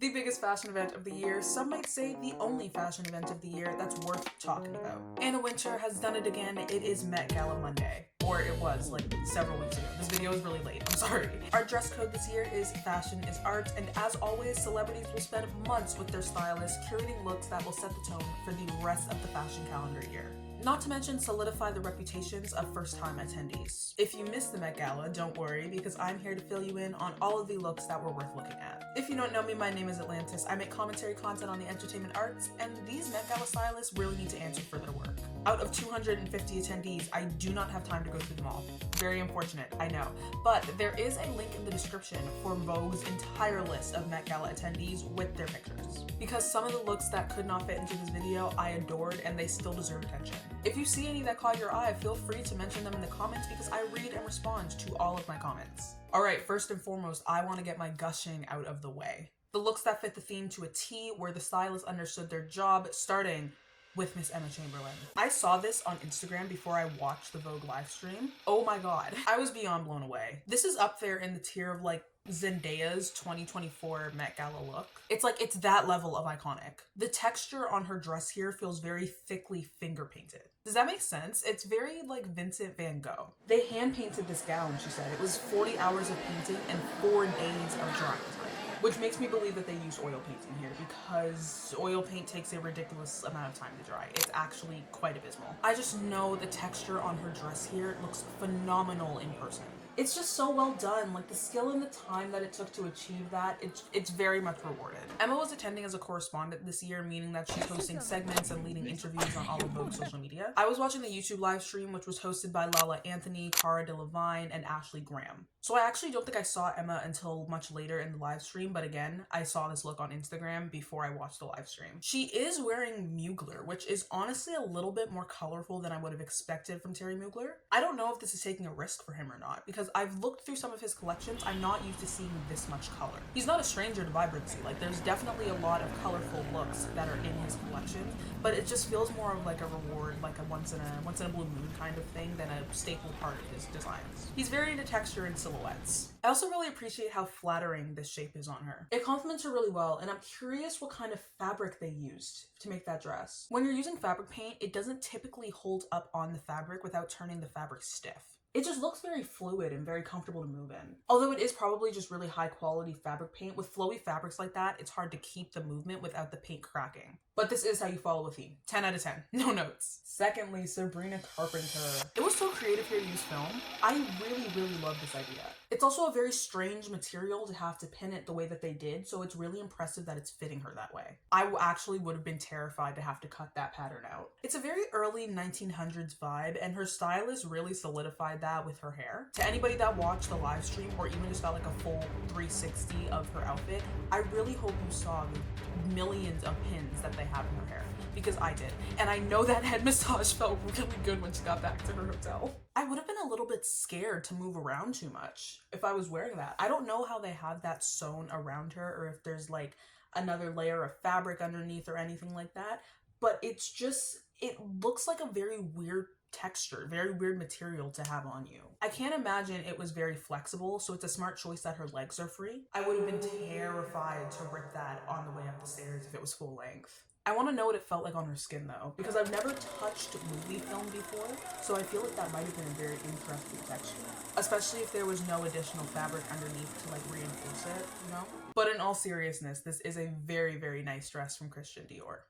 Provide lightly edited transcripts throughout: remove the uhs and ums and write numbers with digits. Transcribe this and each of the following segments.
The biggest fashion event of the year, some might say the only fashion event of the year that's worth talking about. Anna Wintour has done it again. It is Met Gala Monday. Or it was, like, several weeks ago. This video is really late, I'm sorry. Our dress code this year is fashion is art, and as always, celebrities will spend months with their stylists curating looks that will set the tone for the rest of the fashion calendar year. Not to mention solidify the reputations of first-time attendees. If you missed the Met Gala, don't worry, because I'm here to fill you in on all of the looks that were worth looking at. If you don't know me, my name is Atlantis. I make commentary content on the entertainment arts, and these Met Gala stylists really need to answer for their work. Out of 250 attendees, I do not have time to go through them all. Very unfortunate, I know. But there is a link in the description for Vogue's entire list of Met Gala attendees with their pictures. Because some of the looks that could not fit into this video, I adored, and they still deserve attention. If you see any that caught your eye, feel free to mention them in the comments because I read and respond to all of my comments. Alright, first and foremost, I want to get my gushing out of the way. The looks that fit the theme to a T, where the stylists understood their job, starting with Miss Emma Chamberlain. I saw this on Instagram before I watched the Vogue live stream. Oh my god, I was beyond blown away. This is up there in the tier of like Zendaya's 2024 Met Gala look. It's that level of iconic. The texture on her dress here feels very thickly finger painted. Does that make sense? It's very like Vincent van Gogh. They hand painted this gown, she said. It was 40 hours of painting and 4 days of drying time. Which makes me believe that they used oil painting here because oil paint takes a ridiculous amount of time to dry. It's actually quite abysmal. I just know the texture on her dress here looks phenomenal in person. It's just so well done. Like the skill and the time that it took to achieve that, it's very much rewarded. Emma was attending as a correspondent this year, meaning that she's hosting segments and leading interviews on all of Vogue's social media. I was watching the YouTube live stream, which was hosted by Lala Anthony, Cara Delevingne, and Ashley Graham. So I actually don't think I saw Emma until much later in the live stream, but again, I saw this look on Instagram before I watched the live stream. She is wearing Mugler, which is honestly a little bit more colorful than I would have expected from Terry Mugler. I don't know if this is taking a risk for him or not, because I've looked through some of his collections. I'm not used to seeing this much color. He's not a stranger to vibrancy. Like there's definitely a lot of colorful looks that are in his collection, but it just feels more of like a reward, like a once in a blue moon kind of thing than a staple part of his designs. He's very into texture and silhouettes. I also really appreciate how flattering this shape is on her. It complements her really well, and I'm curious what kind of fabric they used to make that dress. When you're using fabric paint, it doesn't typically hold up on the fabric without turning the fabric stiff. It just looks very fluid and very comfortable to move in. Although it is probably just really high quality fabric paint, with flowy fabrics like that, it's hard to keep the movement without the paint cracking. But this is how you follow a theme. 10 out of 10. No notes. Secondly, Sabrina Carpenter. It was so creative here to use film. I really love this idea. It's also a very strange material to have to pin it the way that they did, so it's really impressive that it's fitting her that way. I actually would have been terrified to have to cut that pattern out. It's a very early 1900s vibe, and her stylist really solidified that with her hair. To anybody that watched the live stream or even just got like a full 360 of her outfit, I really hope you saw the millions of pins that they have in her hair, because I did. And I know that head massage felt really good when she got back to her hotel. I would have been a little bit scared to move around too much if I was wearing that. I don't know how they have that sewn around her or if there's like another layer of fabric underneath or anything like that, but it's just, it looks like a very weird texture, very weird material to have on you. I can't imagine it was very flexible, so it's a smart choice that her legs are free. I would have been terrified to rip that on the way up the stairs if it was full length. I want to know what it felt like on her skin though, because I've never touched movie film before, so I feel like that might have been a very interesting texture. Especially if there was no additional fabric underneath to like reinforce it, you know? But in all seriousness, this is a very nice dress from Christian Dior.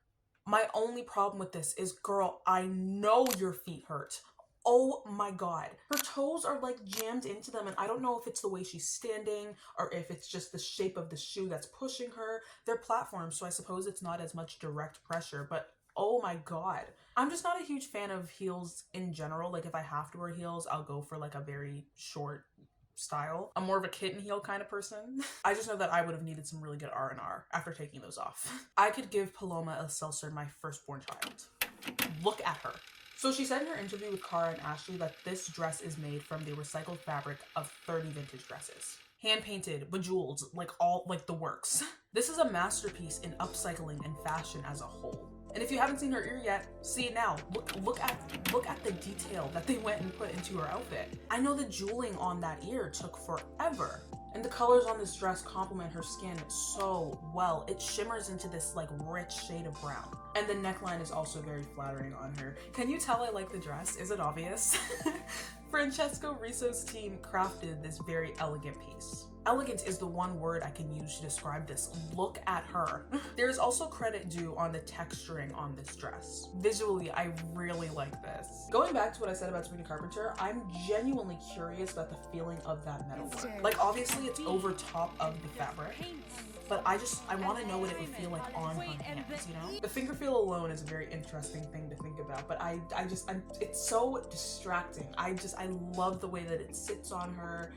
My only problem with this is, girl, I know your feet hurt. Oh my god. Her toes are like jammed into them, and I don't know if it's the way she's standing or if it's just the shape of the shoe that's pushing her. They're platforms, so I suppose it's not as much direct pressure, but oh my god. I'm just not a huge fan of heels in general. Like if I have to wear heels, I'll go for like a very short style. I'm more of a kitten heel kind of person. I just know that I would have needed some really good R&R after taking those off. I could give Paloma El Seltzer my firstborn child. Look at her. So she said in her interview with Cara and Ashley that this dress is made from the recycled fabric of 30 vintage dresses. Hand painted, bejeweled, like the works. This is a masterpiece in upcycling and fashion as a whole. And if you haven't seen her ear yet, see it now. Look at the detail that they went and put into her outfit. I know the jeweling on that ear took forever. And the colors on this dress complement her skin so well. It shimmers into this like rich shade of brown. And the neckline is also very flattering on her. Can you tell I like the dress? Is it obvious? Francesco Risso's team crafted this very elegant piece. Elegant is the one word I can use to describe this. Look at her. There's also credit due on the texturing on this dress. Visually, I really like this. Going back to what I said about Sabrina Carpenter, I'm genuinely curious about the feeling of that metalwork. Like obviously it's over top of the fabric, but I want to know what it would feel like on her hands, you know? The finger feel alone is a very interesting thing to think about, but it's so distracting. I love the way that it sits on her.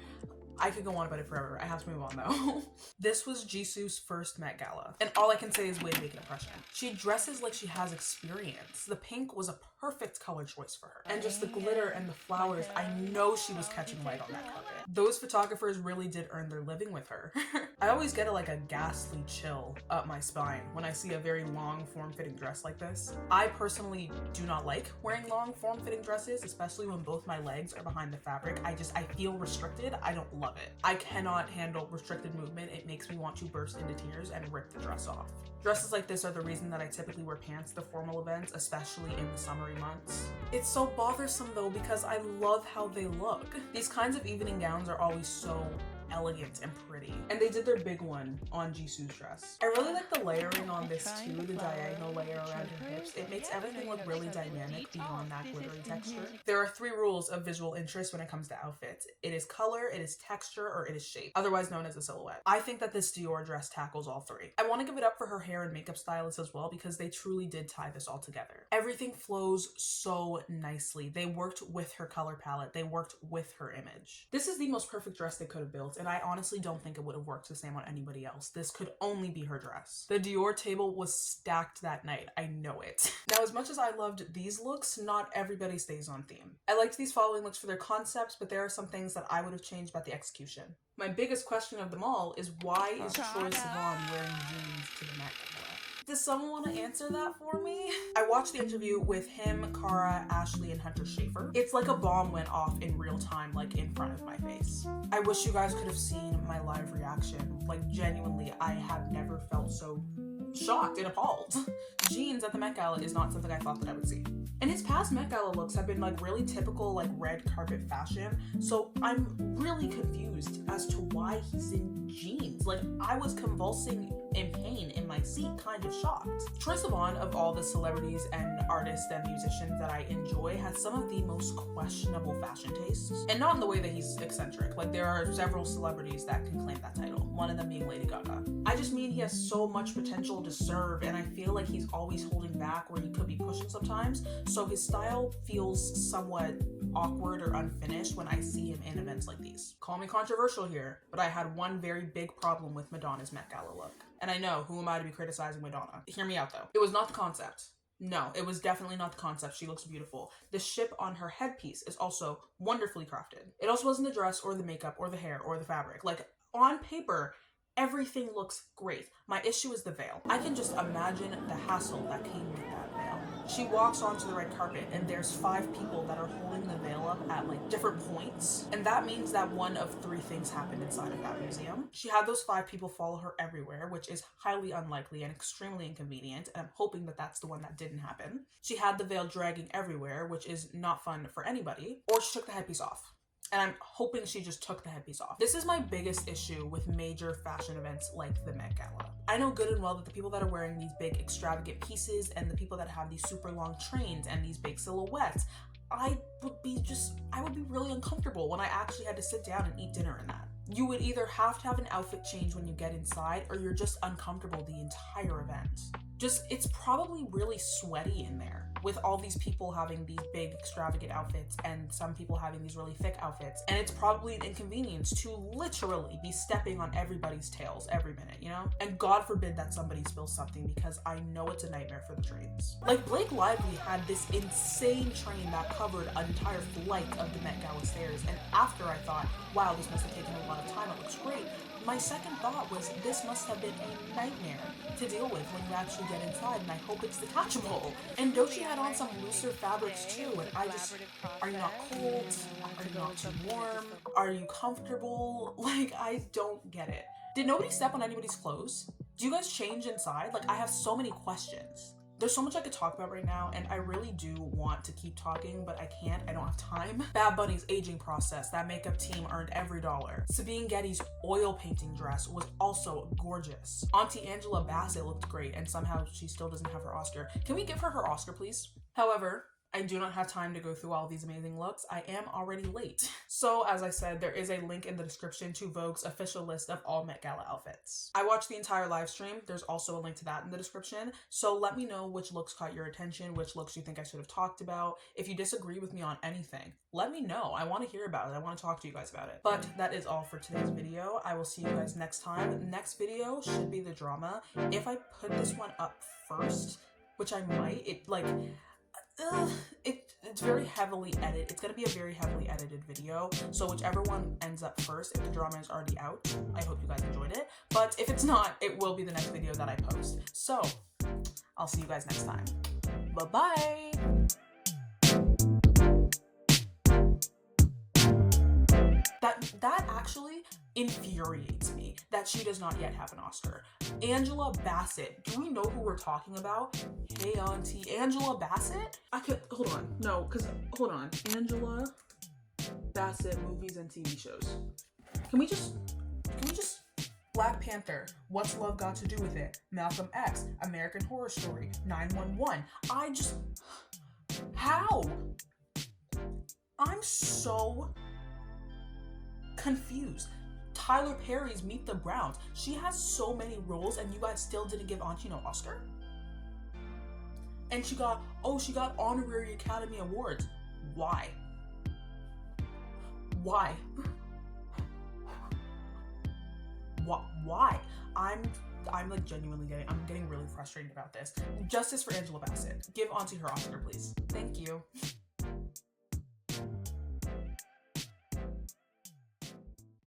I could go on about it forever. I have to move on though. This was Jisoo's first Met Gala, and all I can say is way to make an impression. She dresses like she has experience. The pink was a perfect color choice for her. And just the glitter and the flowers, I know she was catching light on that carpet. Those photographers really did earn their living with her. I always get a ghastly chill up my spine when I see a very long form-fitting dress like this. I personally do not like wearing long form-fitting dresses, especially when both my legs are behind the fabric. I feel restricted. I don't love it. I cannot handle restricted movement. It makes me want to burst into tears and rip the dress off. Dresses like this are the reason that I typically wear pants to formal events, especially in the summery months. It's so bothersome though because I love how they look. These kinds of evening gowns are always so elegant and pretty, and they did their big one on Jisoo's dress. I really like the layering on this too, the diagonal layer around her hips. It makes everything look really dynamic beyond that glittery texture. There are 3 rules of visual interest when it comes to outfits. It is color, it is texture, or it is shape, otherwise known as a silhouette. I think that this Dior dress tackles all 3. I want to give it up for her hair and makeup stylist as well because they truly did tie this all together. Everything flows so nicely. They worked with her color palette, they worked with her image. This is the most perfect dress they could have built, and I honestly don't think it would have worked the same on anybody else. This could only be her dress. The Dior table was stacked that night. I know it. Now, as much as I loved these looks, not everybody stays on theme. I liked these following looks for their concepts, but there are some things that I would have changed about the execution. My biggest question of them all is why is Troye Sivan wearing jeans to the Met Gala? Does someone want to answer that for me? I watched the interview with him, Cara, Ashley, and Hunter Schafer. It's like a bomb went off in real time, like in front of my face. I wish you guys could have seen my live reaction. Like genuinely, I have never felt so shocked and appalled. Jeans at the Met Gala is not something I thought that I would see. And his past Met Gala looks have been like really typical like red carpet fashion, so I'm really confused as to why he's in jeans. Like I was convulsing in pain in my seat, kind of shocked. Troye Sivan, of all the celebrities and artists and musicians that I enjoy, has some of the most questionable fashion tastes. And not in the way that he's eccentric. Like there are several celebrities that can claim that title, one of them being Lady Gaga. I just mean he has so much potential to serve, and I feel like he's always holding back where he could be pushing sometimes. So his style feels somewhat awkward or unfinished when I see him in events like these. Call me controversial here, but I had one very big problem with Madonna's Met Gala look. And I know, who am I to be criticizing Madonna? Hear me out though. It was not the concept. No, it was definitely not the concept. She looks beautiful. The ship on her headpiece is also wonderfully crafted. It also wasn't the dress or the makeup or the hair or the fabric. Like on paper, everything looks great. My issue is the veil. I can just imagine the hassle that came with that veil. She walks onto the red carpet and there's 5 people that are holding the veil up at like different points. And that means that one of 3 things happened inside of that museum. She had those 5 people follow her everywhere, which is highly unlikely and extremely inconvenient. And I'm hoping that that's the one that didn't happen. She had the veil dragging everywhere, which is not fun for anybody. Or she took the headpiece off. And I'm hoping she just took the headpiece off. This is my biggest issue with major fashion events like the Met Gala. I know good and well that the people that are wearing these big extravagant pieces and the people that have these super long trains and these big silhouettes, I would be really uncomfortable when I actually had to sit down and eat dinner in that. You would either have to have an outfit change when you get inside, or you're just uncomfortable the entire event. It's probably really sweaty in there with all these people having these big extravagant outfits and some people having these really thick outfits. And it's probably an inconvenience to literally be stepping on everybody's tails every minute, you know? And God forbid that somebody spills something, because I know it's a nightmare for the trains. Like Blake Lively had this insane train that covered an entire flight of the Met Gala stairs. And after I thought, wow, this must have taken a lot of time, it looks great, my second thought was this must have been a nightmare to deal with when you actually get inside, and I hope it's detachable. And doechii had on some looser fabrics too, and I just, are you not cold? Are you not too warm? Are you comfortable? Like, I don't get it. Did nobody step on anybody's clothes? Do you guys change inside? Like, I have so many questions. There's so much I could talk about right now, and I really do want to keep talking, but I can't. I don't have time. Bad Bunny's aging process. That makeup team earned every dollar. Sabine Getty's oil painting dress was also gorgeous. Auntie Angela Bassett looked great, and somehow she still doesn't have her Oscar. Can we give her her Oscar, please? However, I do not have time to go through all these amazing looks. I am already late. So as I said, there is a link in the description to Vogue's official list of all Met Gala outfits. I watched the entire live stream. There's also a link to that in the description. So let me know which looks caught your attention, which looks you think I should have talked about. If you disagree with me on anything, let me know. I want to hear about it. I want to talk to you guys about it. But that is all for today's video. I will see you guys next time. Next video should be the drama. If I put this one up first, which I might, it's very heavily edited. It's gonna be a very heavily edited video, so whichever one ends up first, if the drama is already out, I hope you guys enjoyed it. But if it's not, it will be the next video that I post. So I'll see you guys next time. Bye-bye. That actually infuriates me that she does not yet have an Oscar. Angela Bassett. Do we know who we're talking about? Hey, auntie. Angela Bassett? Hold on. No, hold on. Angela Bassett movies and TV shows. Can we just, Black Panther, What's Love Got to Do with It? Malcolm X, American Horror Story, 911. How? I'm so confused. Tyler Perry's Meet the Browns. She has so many roles and you guys still didn't give Auntie no Oscar? And she got honorary Academy Awards. Why? Why? Why? I'm like genuinely getting really frustrated about this. Justice for Angela Bassett. Give Auntie her Oscar, please. Thank you.